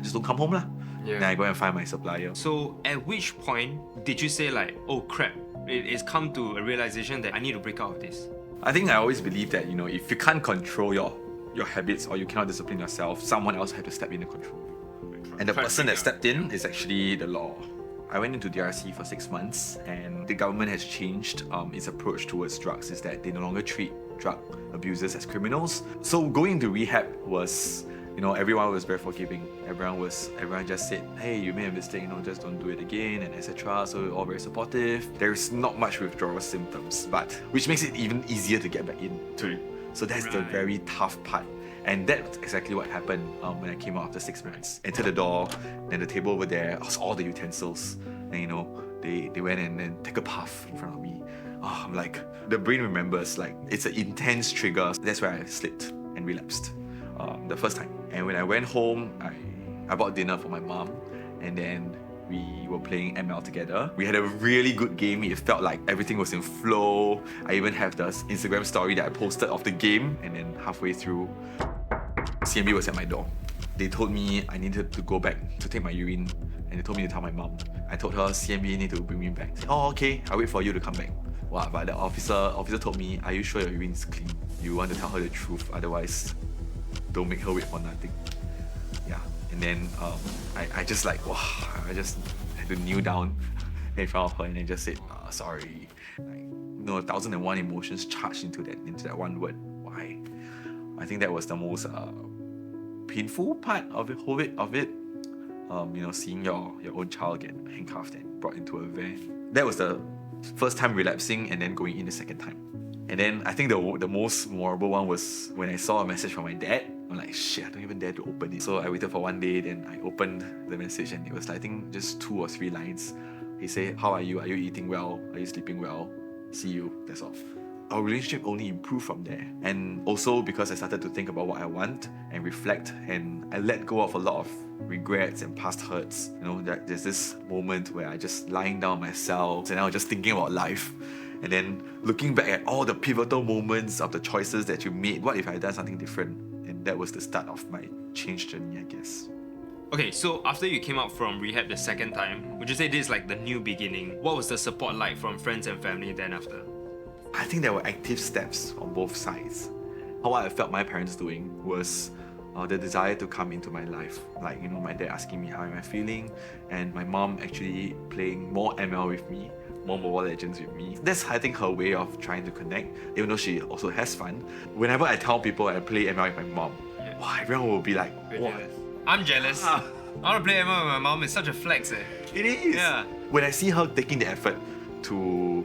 just don't come home lah. Yeah. Then I go and find my supplier. So at which point did you say like, oh crap, it's come to a realization that I need to break out of this? I think I always believe that, you know, if you can't control your habits or you cannot discipline yourself, someone else has to step in and control you. And the person that stepped in is actually the law. I went into DRC for 6 months, and the government has changed its approach towards drugs, is that they no longer treat drug abusers as criminals. So going into rehab was, you know, everyone was very forgiving. Everyone just said, hey, you made a mistake, you know, just don't do it again, and etc. So all very supportive. There's not much withdrawal symptoms, but which makes it even easier to get back into. So that's the very tough part. And that's exactly what happened when I came out after 6 months. Entered the door, then the table over there was all the utensils. And you know, they went and then take a puff in front of me. Oh, I'm like, the brain remembers, like, it's an intense trigger. That's where I slipped and relapsed the first time. And when I went home, I bought dinner for my mom, and then we were playing ML together. We had a really good game. It felt like everything was in flow. I even have the Instagram story that I posted of the game, and then halfway through, CMB was at my door. They told me I needed to go back to take my urine, and they told me to tell my mom. I told her CMB need to bring me back. Said, oh, okay, I'll wait for you to come back. Wow, but the officer told me, are you sure your urine is clean? You want to tell her the truth, otherwise don't make her wait for nothing. Yeah, and then I just like, wow, I just had to kneel down in front of her and then just said, sorry. Like, you know, 1,001 emotions charged into that one word. Why? I think that was the most painful part of it. You know, seeing your own child get handcuffed and brought into a van. That was the first time relapsing, and then going in the second time. And then I think the most memorable one was when I saw a message from my dad. I'm like, shit, I don't even dare to open it. So I waited for one day, then I opened the message, and it was, I think, just 2 or 3 lines. He said, how are you? Are you eating well? Are you sleeping well? See you. That's all. Our relationship only improved from there. And also because I started to think about what I want and reflect, and I let go of a lot of regrets and past hurts. You know, that there's this moment where I just lying down myself and I was just thinking about life. And then looking back at all the pivotal moments of the choices that you made, what if I had done something different? And that was the start of my change journey, I guess. Okay, so after you came out from rehab the second time, would you say this is like the new beginning? What was the support like from friends and family then after? I think there were active steps on both sides. What I felt my parents doing was the desire to come into my life. Like, you know, my dad asking me how am I feeling, and my mom actually playing more ML with me, more Mobile Legends with me. That's, I think, her way of trying to connect, even though she also has fun. Whenever I tell people I play ML with my mom, wow, everyone will be like, wow. I'm jealous. I want to play ML with my mom. It's such a flex. It is. Yeah. When I see her taking the effort to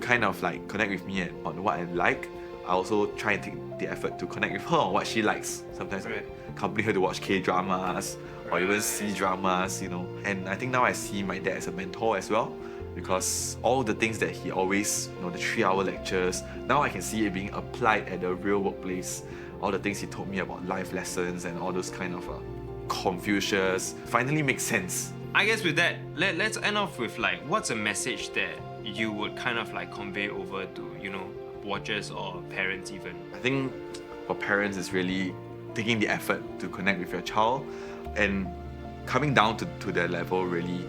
kind of like connect with me on what I like, I also try and take the effort to connect with her on what she likes. Sometimes I accompany her to watch K-dramas or even C-dramas, you know. And I think now I see my dad as a mentor as well, because all the things that he always, you know, the 3-hour lectures, now I can see it being applied at the real workplace. All the things he told me about life lessons and all those kind of Confucius finally makes sense. I guess with that, let's end off with like, what's a message that you would kind of like convey over to, you know, watchers or parents even? I think for parents, it's really taking the effort to connect with your child, and coming down to their level really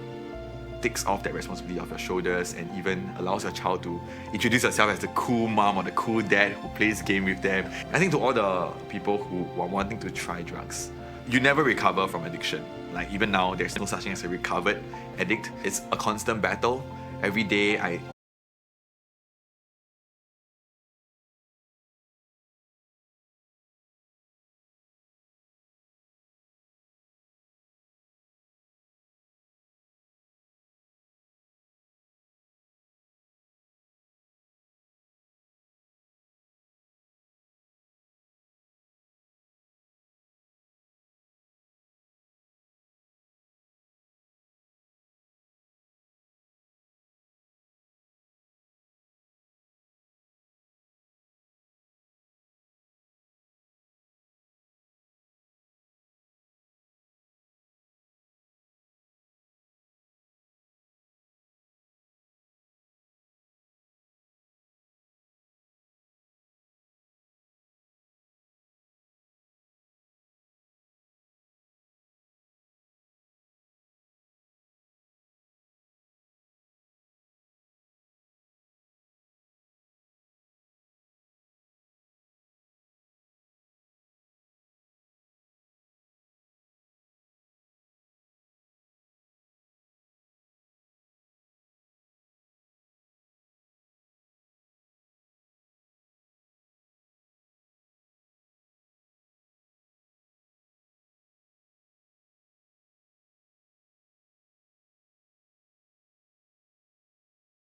takes off that responsibility off your shoulders, and even allows your child to introduce yourself as the cool mom or the cool dad who plays game with them. I think to all the people who are wanting to try drugs, you never recover from addiction. Like, even now, there's no such thing as a recovered addict. It's a constant battle. Every day I